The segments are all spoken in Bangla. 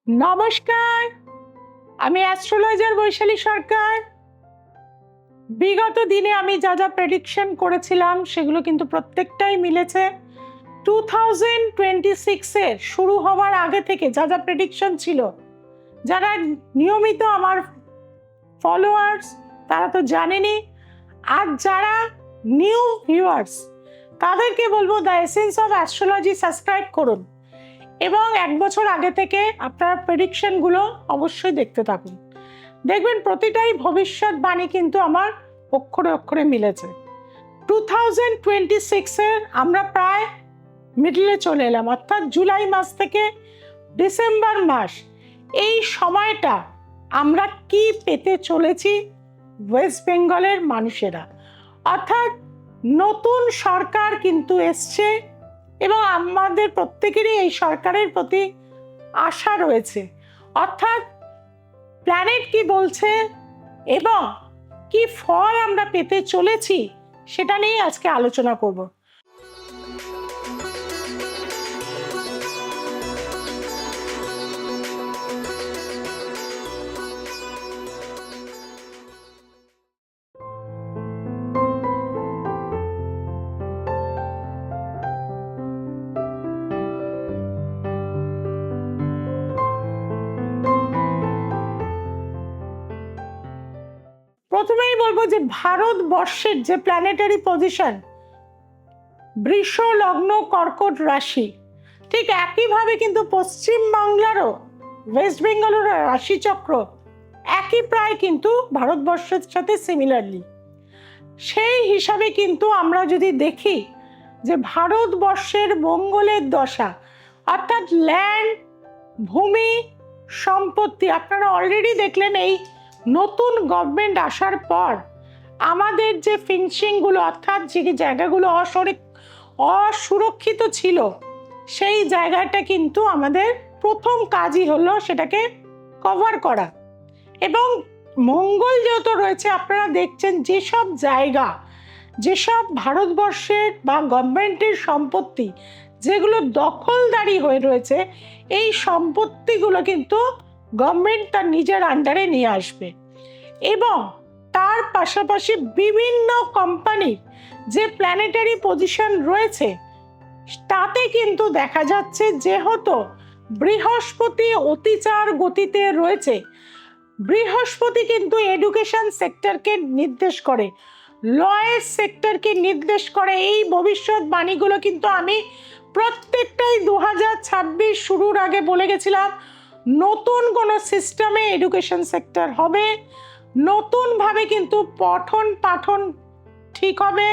নমস্কার, আমি অ্যাস্ট্রোলজার বৈশালী সরকার। বিগত দিনে আমি যা যা প্রেডিকশন করেছিলাম সেগুলো কিন্তু প্রত্যেকটাই মিলেছে। 2026 এর শুরু হওয়ার আগে থেকে যা যা প্রেডিকশন ছিল, যারা নিয়মিত আমার ফলোয়ার্স তারা তো জানেনই, আর যারা নিউ ভিউয়ার্স তাদেরকে বলবো the essence of astrology subscribe করুন এবং 1 বছর আগে থেকে আপনারা প্রেডিকশনগুলো অবশ্যই দেখতে থাকুন। দেখবেন প্রতিটাই ভবিষ্যৎবাণী কিন্তু আমার অক্ষরে অক্ষরে মিলেছে। 2026 এর আমরা প্রায় মিডলে চলে এলাম, অর্থাৎ জুলাই মাস থেকে ডিসেম্বর মাস। এই সময়টা আমরা কি পেতে চলেছি ওয়েস্ট বেঙ্গলের মানুষেরা, অর্থাৎ নতুন সরকার কিন্তু এসছে এবং আমাদের প্রত্যেকেরই এই সরকারের প্রতি আশা রয়েছে। অর্থাৎ প্ল্যানেট কি বলছে এবং কি ফল আমরা পেতে চলেছি সেটা নিয়ে আজকে আলোচনা করব। প্রথমেই বলবো যে ভারতবর্ষের যে প্ল্যানেটারি পজিশন, বৃষ লগ্ন কর্কট রাশি, ঠিক একইভাবে কিন্তু পশ্চিমবাংলারও ওয়েস্ট বেঙ্গলের রাশিচক্র একই প্রায় কিন্তু ভারতবর্ষের সাথে সিমিলারলি। সেই হিসাবে কিন্তু আমরা যদি দেখি যে ভারতবর্ষের মঙ্গলের দশা, অর্থাৎ ল্যান্ড, ভূমি, সম্পত্তি, আপনারা অলরেডি দেখলেন এই নতুন গভর্নমেন্ট আসার পর আমাদের যে ফিনিশিংগুলো, অর্থাৎ যে জায়গাগুলো অসুরক্ষিত ছিল সেই জায়গাটা কিন্তু আমাদের প্রথম কাজই হলো সেটাকে কভার করা। এবং মঙ্গল যেহেতু রয়েছে, আপনারা দেখছেন যেসব জায়গা, যেসব ভারতবর্ষের বা গভর্নমেন্টের সম্পত্তি যেগুলো দখলদারি হয়ে রয়েছে, এই সম্পত্তিগুলো কিন্তু গভর্নমেন্ট তার নিজের আন্ডারে নিয়ে আসবে। এবং তার পাশাপাশি বিভিন্ন কোম্পানির যে প্ল্যানেটারি পজিশন রয়েছে তাতে কিন্তু দেখা যাচ্ছে যেহেতু বৃহস্পতি অতিচার গতিতে রয়েছে, বৃহস্পতি কিন্তু এডুকেশন সেক্টরকে নির্দেশ করে, লয়ের সেক্টরকে নির্দেশ করে। এই ভবিষ্যৎবাণীগুলো কিন্তু আমি প্রত্যেকটাই 2026 শুরুর আগে বলে গেছিলাম। নতুন কোনো সিস্টেমে এডুকেশন সেক্টর হবে, নতুনভাবে কিন্তু পঠন পাঠন ঠিক হবে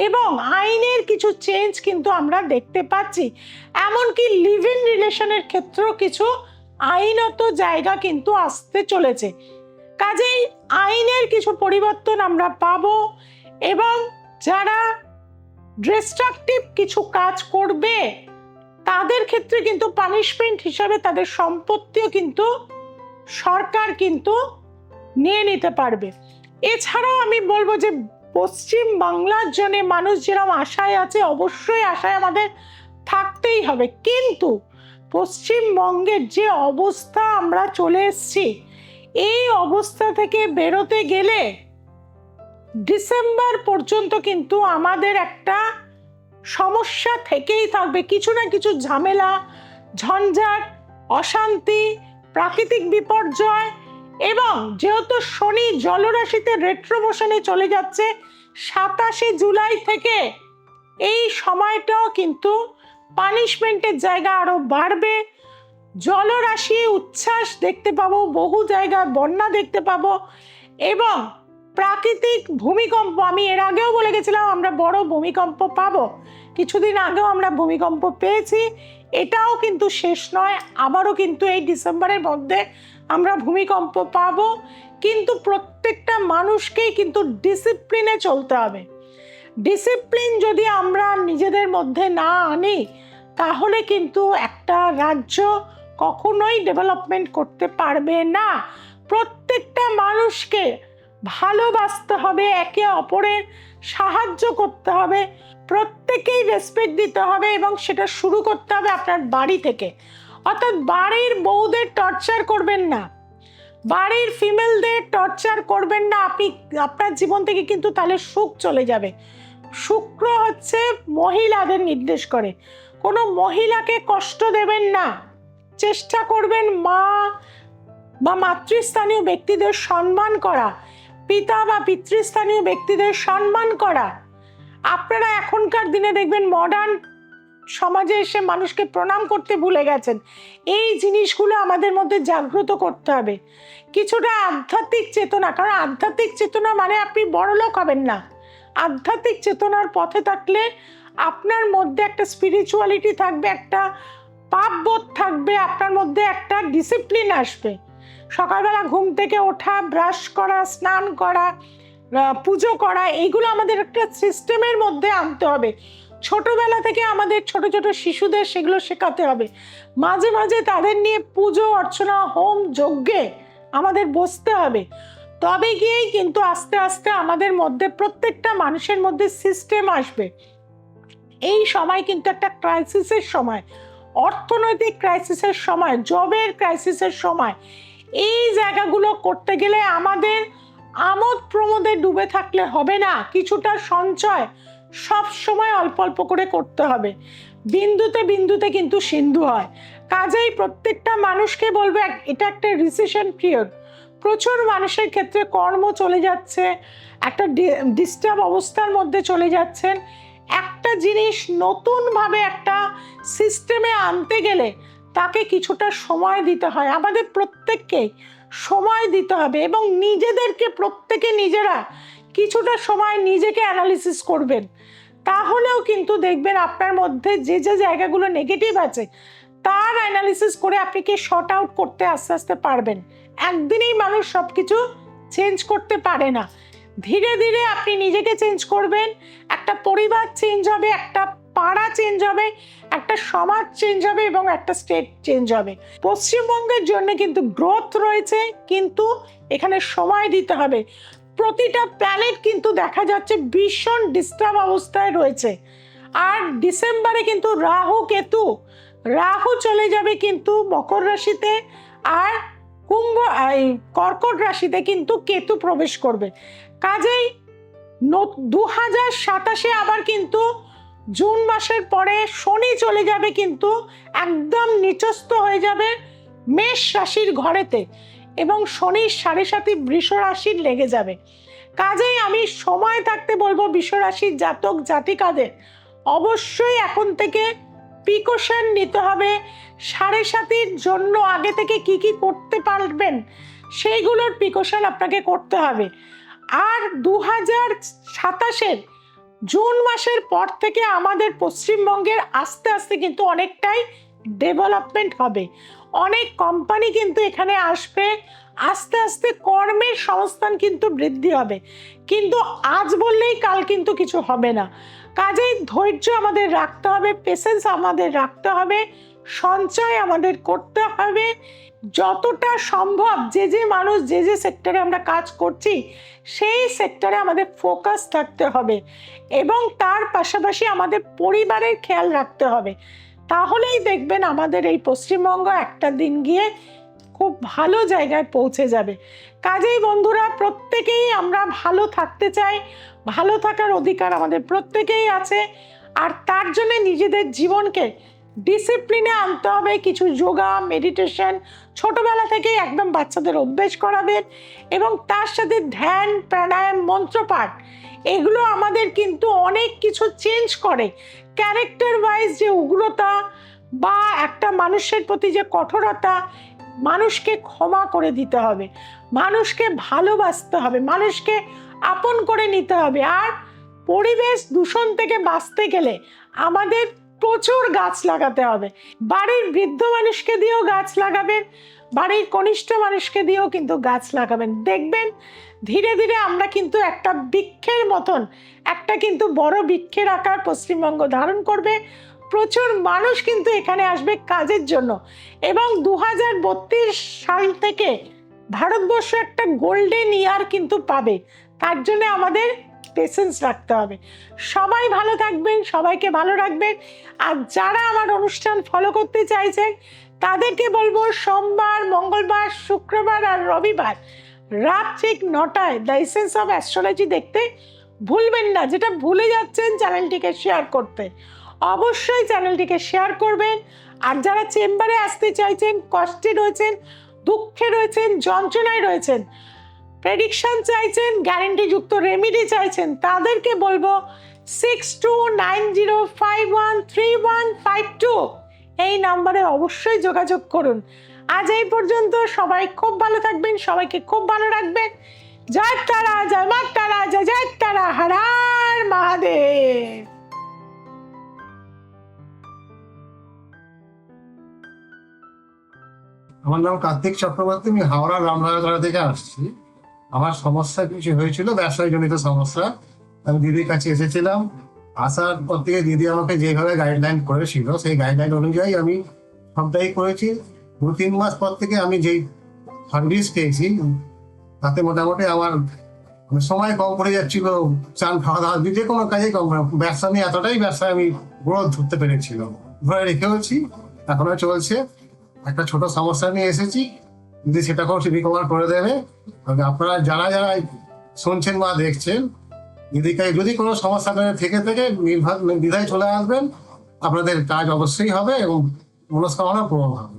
এবং আইনের কিছু চেঞ্জ কিন্তু আমরা দেখতে পাচ্ছি। এমনকি লিভ ইন রিলেশনের ক্ষেত্রেও কিছু আইনত জায়গা কিন্তু আসতে চলেছে। কাজেই আইনের কিছু পরিবর্তন আমরা পাবো এবং যারা ডিস্ট্রাকটিভ কিছু কাজ করবে তাদের ক্ষেত্রে কিন্তু পানিশমেন্ট হিসাবে তাদের সম্পত্তিও কিন্তু সরকার কিন্তু নিয়ে নিতে পারবে। এছাড়াও আমি বলবো যে পশ্চিম বাংলার জন্য মানুষ যেরকম আশায় আছে, অবশ্যই আশায় আমাদের থাকতেই হবে, কিন্তু পশ্চিমবঙ্গের যে অবস্থা আমরা চলে এসেছি, এই অবস্থা থেকে বেরোতে গেলে ডিসেম্বর পর্যন্ত কিন্তু আমাদের একটা সমস্যা থেকেই থাকবে। কিছু না কিছু ঝামেলা, ঝঞ্ঝাট, অশান্তি, প্রাকৃতিক বিপর্যয় এবং যেহেতু শনি জলরাশিতে রেট্রোমোশনে চলে যাচ্ছে 27 জুলাই থেকে, এই সময়টাও কিন্তু পানিশমেন্টের জায়গা আরো বাড়বে। জলরাশি উচ্ছ্বাস দেখতে পাবো, বহু জায়গায় বন্যা দেখতে পাবো এবং প্রাকৃতিক ভূমিকম্প, আমি এর আগেও বলে গেছিলাম আমরা বড় ভূমিকম্প পাবো, কিছুদিন আগেও আমরা ভূমিকম্প পেয়েছি। এটাও কিন্তু শেষ নয়, আবারও কিন্তু এই ডিসেম্বরের মধ্যে আমরা ভূমিকম্প পাবো। কিন্তু প্রত্যেকটা মানুষকেই কিন্তু ডিসিপ্লিনে চলতে হবে। ডিসিপ্লিন যদি আমরা নিজেদের মধ্যে না আনি তাহলে কিন্তু একটা রাজ্য কখনোই ডেভেলপমেন্ট করতে পারবে না। প্রত্যেকটা মানুষকে ভালোবাসতে হবে, একে অপরের সাহায্য করতে হবে, প্রত্যেকেই রেসপেক্ট দিতে হবে এবং সেটা শুরু করতে হবে আপনার বাড়ি থেকে। অর্থাৎ বাড়ির বউদের টর্চার করবেন না, বাড়ির ফিমেলদের টর্চার করবেন না, আপনি আপনার জীবন থেকে কিন্তু তাহলে সুখ চলে যাবে। শুক্র হচ্ছে মহিলাদের নির্দেশ করে, কোনো মহিলাকে কষ্ট দেবেন না, চেষ্টা করবেন মা বা মাতৃস্থানীয় ব্যক্তিদের সম্মান করা, পিতা বা পিতৃস্থানীয় ব্যক্তিদের সম্মান করা। আপনারা এখনকার দিনে দেখবেন মডার্ন সমাজে এসে মানুষকে প্রণাম করতে ভুলে গেছেন। এই জিনিসগুলো আমাদের মধ্যে জাগ্রত করতে হবে, কিছুটা আধ্যাত্মিক চেতনা, কারণ আধ্যাত্মিক চেতনা মানে আপনি বড়লোক হবেন না। আধ্যাত্মিক চেতনার পথে থাকলে আপনার মধ্যে একটা স্পিরিচুয়ালিটি থাকবে, একটা পাপবোধ থাকবে, আপনার মধ্যে একটা ডিসিপ্লিন আসবে। সকালবেলা ঘুম থেকে ওঠা, ব্রাশ করা, স্নান করা, পুজো করা, এইগুলো আমাদের একটা সিস্টেমের মধ্যে আনতে হবে। ছোটবেলা থেকে আমাদের ছোট ছোট শিশুদের সেগুলো শেখাতে হবে। মাঝে মাঝে তাদের নিয়ে পুজো অর্চনা, হোম, যজ্ঞে আমাদের বসতে হবে। তবে গিয়েই কিন্তু আস্তে আস্তে আমাদের মধ্যে, প্রত্যেকটা মানুষের মধ্যে সিস্টেম আসবে। এই সময় কিন্তু একটা ক্রাইসিসের সময়, অর্থনৈতিক ক্রাইসিসের সময়, জবের ক্রাইসিসের সময়। এই জায়গাগুলো করতে গেলে আমাদের আমোদ প্রমোদে ডুবে থাকলে হবে না, কিছুটা সঞ্চয় সব সময় অল্প অল্প করে করতে হবে। বিন্দুতে বিন্দুতে কিন্তু সিন্ধু হয়। কাজেই প্রত্যেকটা মানুষকে বলবে, এটা একটা রিসেশন পিরিয়ড। প্রচুর মানুষের ক্ষেত্রে কর্ম চলে যাচ্ছে, একটা ডিস্টার্ব অবস্থার মধ্যে চলে যাচ্ছেন। একটা জিনিস নতুনভাবে একটা সিস্টেমে আনতে গেলে তাকে কিছুটা সময় দিতে হয়, আমাদের প্রত্যেককে সময় দিতে হবে। এবং নিজেদেরকে প্রত্যেকে নিজেরা কিছুটা সময় নিজেকে অ্যানালিসিস করবেন, তাহলেও কিন্তু দেখবেন আপনার মধ্যে যে যে জায়গাগুলো নেগেটিভ আছে তার অ্যানালিসিস করে আপনি কি শর্ট আউট করতে আস্তে আস্তে পারবেন। একদিনেই মানুষ সব কিছু চেঞ্জ করতে পারে না, ধীরে ধীরে আপনি নিজেকে চেঞ্জ করবেন, একটা পরিবার চেঞ্জ হবে, একটা পাড়া চেঞ্জ হবে, একটা সমাজ চেঞ্জ হবে এবং একটা স্টেট চেঞ্জ হবে। পশ্চিমবঙ্গের জন্য কিন্তু গ্রোথ রয়েছে, কিন্তু এখানে সময় দিতে হবে। প্রতিটা প্ল্যানেট কিন্তু দেখা যাচ্ছে ভীষণ ডিস্টার্ব অবস্থায় রয়েছে। আর ডিসেম্বরে কিন্তু রাহু চলে যাবে কিন্তু মকর রাশিতে, আর কর্কট রাশিতে কিন্তু কেতু প্রবেশ করবে। কাজেই 2027 আবার কিন্তু জুন মাসের পরে শনি চলে যাবে, কিন্তু একদম নিচস্থ হয়ে যাবে মেষ রাশির ঘরেতে, এবং শনির 7.5 বৃষ রাশির লেগে যাবে। কাজেই আমি সময় থাকতে বলবো বৃষ রাশির জাতক জাতিকাদের অবশ্যই এখন থেকে প্রিকশন নিতে হবে। 7.5 জন্য আগে থেকে কি কি করতে পারবেন সেইগুলোর প্রিকশন আপনাকে করতে হবে। আর 2027 জুন মাসের পর থেকে আমাদের পশ্চিমবঙ্গের আস্তে আস্তে কিন্তু অনেকটাই ডেভেলপমেন্ট হবে, অনেক কোম্পানি কিন্তু এখানে আসবে, আস্তে আস্তে কর্মের সংস্থান কিন্তু বৃদ্ধি হবে। কিন্তু আজ বললেই কাল কিন্তু কিছু হবে না। কাজেই ধৈর্য আমাদের রাখতে হবে, পেশেন্স আমাদের রাখতে হবে, সঞ্চয় আমাদের করতে হবে। যতটা সম্ভব যে যে মানুষ যে যে সেক্টরে আমরা কাজ করছি সেই সেক্টরে আমাদের ফোকাস থাকতে হবে, এবং তার পাশাপাশি আমাদের পরিবারের খেয়াল রাখতে হবে। তাহলেই দেখবেন আমাদের এই পশ্চিমবঙ্গ একটা দিন গিয়ে খুব ভালো জায়গায় পৌঁছে যাবে। কাজেই বন্ধুরা, প্রত্যেকেই আমরা ভালো থাকতে চাই, ভালো থাকার অধিকার আমাদের প্রত্যেকেই আছে। আর তার জন্য নিজেদের জীবনকে ডিসিপ্লিনে আনতে হবে। কিছু যোগা, মেডিটেশন ছোটবেলা থেকেই একদম বাচ্চাদের অভ্যেস করাবেন, এবং তার সাথে ধ্যান, প্রাণায়াম, মন্ত্রপাঠ, এগুলো আমাদের কিন্তু অনেক কিছু চেঞ্জ করে। ক্যারেক্টার ওয়াইজ যে উগ্রতা বা একটা মানুষের প্রতি যে কঠোরতা, মানুষকে ক্ষমা করে দিতে হবে, মানুষকে ভালোবাসতে হবে, মানুষকে আপন করে নিতে হবে। আর পরিবেশ দূষণ থেকে বাঁচতে গেলে আমাদের প্রচুর গাছ লাগাতে হবে। বাড়ির বৃদ্ধ মানুষকে দিয়েও গাছ লাগাবেন, বাড়ির কনিষ্ঠ মানুষকে দিয়েও কিন্তু গাছ লাগাবেন। দেখবেন ধীরে ধীরে আমরা কিন্তু একটা বৃক্ষের মতন, একটা কিন্তু বড় বৃক্ষের আকার পশ্চিমবঙ্গ ধারণ করবে। প্রচুর মানুষ কিন্তু এখানে আসবে কাজের জন্য, এবং 2032 সাল থেকে ভারতবর্ষ একটা গোল্ডেন ইয়ার কিন্তু পাবে। তার জন্য আমাদের পেশেন্স রাখতে হবে। সবাই ভালো থাকবেন, সবাইকে ভালো রাখবেন। আর যারা আমার অনুষ্ঠান ফলো করতে চাইছেন তাদেরকে বলবো সোমবার, মঙ্গলবার, শুক্রবার আর রবিবার রাত ঠিক 9টায় দ্য এসেন্স অফ অ্যাস্ট্রোলজি দেখতে ভুলবেন না। যেটা ভুলে যাচ্ছেন চ্যানেলটিকে শেয়ার করতে, অবশ্যই চ্যানেলটিকে শেয়ার করবেন। আর যারা চেম্বারে আসতে চাইছেন, কষ্টে রয়েছেন, দুঃখে রয়েছেন, যন্ত্রণায় রয়েছেন, প্রেডিকশন চাইছেন, গ্যারেন্টিযুক্ত রেমিডি চাইছেন, তাদেরকে বলবো 6290513152 এই নাম্বারে অবশ্যই যোগাযোগ করুন। আজ এই পর্যন্ত। সবাই খুব ভালো থাকবেন, সবাইকে খুব ভালো রাখবেন। জয় তারা, জয় মা তারা, জয় জয় তারা, হর হর মহাদেব। আমার নাম কার্তিক চক্রবর্তী, আমি হাওড়া রামনগর থেকে আসছি। আমার সমস্যা কিছু হয়েছিল, ব্যবসায়জনিত সমস্যা। আমি দিদির কাছে এসেছিলাম। আসার পর থেকে দিদি আমাকে যেভাবে গাইডলাইন করেছিল সেই গাইডলাইন অনুযায়ী আমি সবটাই করেছি। 2-3 মাস পর থেকে আমি যেই সার্ভিস পেয়েছি তাতে মোটামুটি আমার সময় কম পড়ে যাচ্ছিল, চান খাওয়া দাওয়া যে কোনো কাজে কম। ব্যবসা নিয়ে এতটাই ব্যবসা আমি গ্রোথ ধরতে পেরেছিল, ধরে রেখেওছি, এখনো চলছে। একটা ছোট সমস্যা নিয়ে এসেছি, যদি সেটা কোনো রিকভার করে দেবে। আপনারা যারা যারা শুনছেন বা দেখছেন, দিদিকে যদি কোনো সমস্যা থেকে নির্দ্বিধায় চলে আসবেন, আপনাদের কাজ অবশ্যই হবে এবং মনস্কামনা পূরণ হবে।